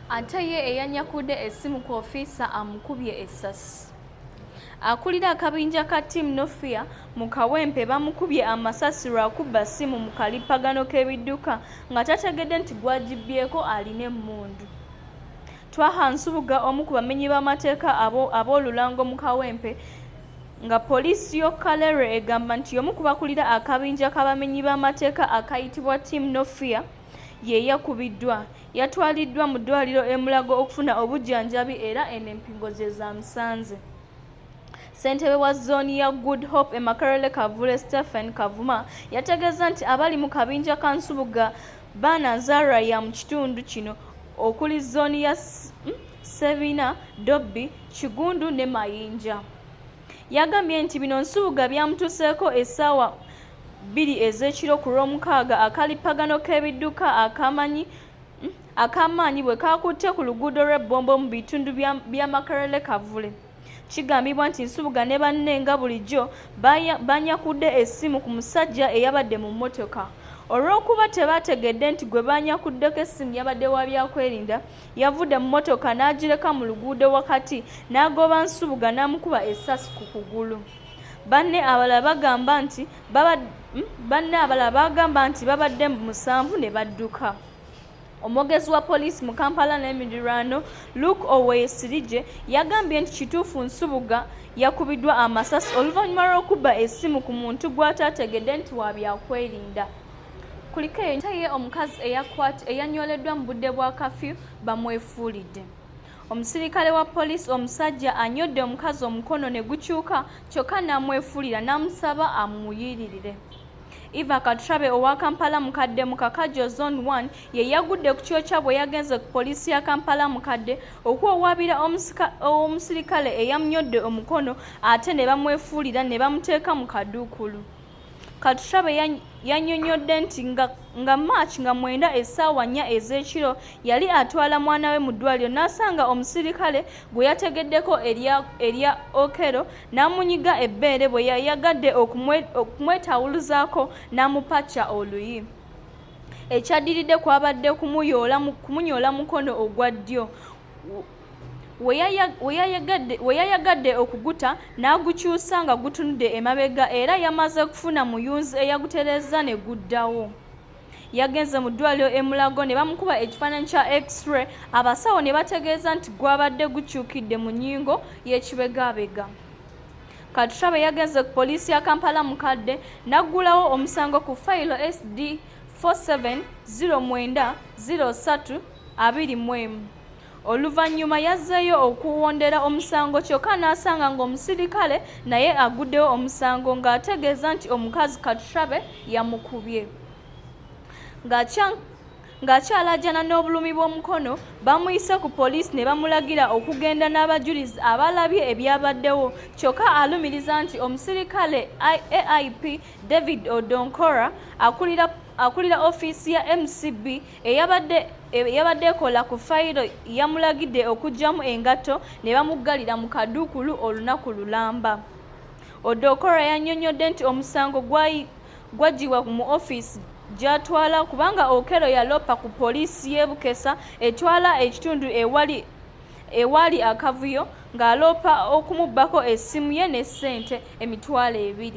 ate ye eyanyakudde essimu ku ofiisa amukubye essasi. Akulira akabinja ka Team No Fear mu Kawempe bamukubye amasasi lwakubba ssimu mu kalippagano k'ebidduka nga tategedde nti gwagibyeko alina emmundu. Twaha Nsubuga omu ku bamenyi b'amateeka ab'olulango mu Kawempe nga poliisi y'Okalere egamba nti omu ku bakulira akabinja k'abamenyi b'amateeka akayitibwa Team No Fear ye yakubiddwa. Yatwaliddwa mu ddwaliro e Mulago okufuna obujjanjabi era eno empingo ze zamusanze. Ssentebe wa zooni ya Good Hope e Makerere Kavule Stephen Kavuma yategeeza nti abali mu kabinja ka Nsubuga baanazaala ya mu kitundu kino okuli zooni ya Sebina, Dobbi, Kigundu ne Mayinja. Yagambye nti bino Nsubuga byamutuseeko essaawa 2 ez'ekiro ku Lwomukaaga akalippagano k'ebidduka ak'amaanyi bwe kaakutte ku luguudo lw'ebbombo mu bitundu bya Makerere Kavule. Kigambibwa nti Nsubuga ne banne nga bulijjo banyakudde essimu ku musajja eyabadde mu mmotoka. Olw'okuba tebaategedde nti gwe banyakuddeko essimu yabadde wa byakwerinda, yavudde mu mmotoka n'agireka mu luguudo wakati n'agoba Nsubuga n'amukuba essasi ku kugulu. Banne abalala bagamba nti babadde 7 ne badduka. Omwogezi wa poliisi mu Kampala n'emiriraano Luke Oweyesirije yagambye nti kituufu Nsubuga yakubiddwa amasasi oluvannyuma lw'okubba essimu ku muntu gw'ataategedde nti wa byakwerinda. Kuliko ye omukazi eyanyoleddwa mu budde bwa kafyu bamwefuulidde. Omusirikale wa poliisi omusajja anyodde omukazi omukono ne gukyuka kyokka n'amwefuulira n'amusaba amuyiririre. Eva Katrabe owa Kampala Mukadde mu Kakajo Zone 1 ye yagudde ku kyokya bwe yagenze ku poliisi ya Kampala Mukadde okwowaabira omusirikale eyamunyodde omukono ate ne bamwefuulira ne bamuteeka mu kaduukulu. Katrabe yannyonnyodde nti nga March 9 essaawa 4 ez'ekiro yali atwala mwana we mu ddwaliro n'asanga omusirikale gwe yategeddeko erya Okero n'amunyiga ebbeere bwe yayagadde okumwetawuluzaako n'amupacca oluyi. Ekyaddiridde kwabadde kumunyoola mukono ogwa ddyo. We yayagadde okuguta n'agukyusa nga gutunudde emabega era yamaze kufuna muyunzi eyagutereeza ne guddawo. Yagenze mu ddwaliro e Mulago ne bamukuba ekifaananyi kya X-ray, abasawo ne bategeeza nti gwabadde gukyukidde mu nnyingo y'ekibegabega. Katrabe yagenze ku poliisi ya Kampala Mukadde n'aggulawo omusango ku fayiro SD 47090321. Oluvannyuma yazzeeyo okuwondera omusango kyokka n'asanga ng'omusirikale naye aguddewo omusango ng'ategeeza nti omukazi Katrabe yamukubye. Ng'akyalajjana n'obulumi bw'omukono, bamuyise ku poliisi ne bamulagira okugenda n'abajulizi abalabye ebyabaddewo, kyokka alumiriza nti omusirikale AIP David Odonkora akulira ofiisi ya MCB eyabadde ekola ku fayiro yamulagidde okuggyamu engatto ne bamuggalira mu kaduukulu olunaku lulamba. Odonkora yannyonnyodde nti omusango gwaggyibwa mu ofiisi gy'atwala kubanga Okero yaloppa ku poliisi y'e Bukesa etwala ekitundu ewali akavuyo ng'aloppa okumubbako essimu ye ne ssente emitwalo 2.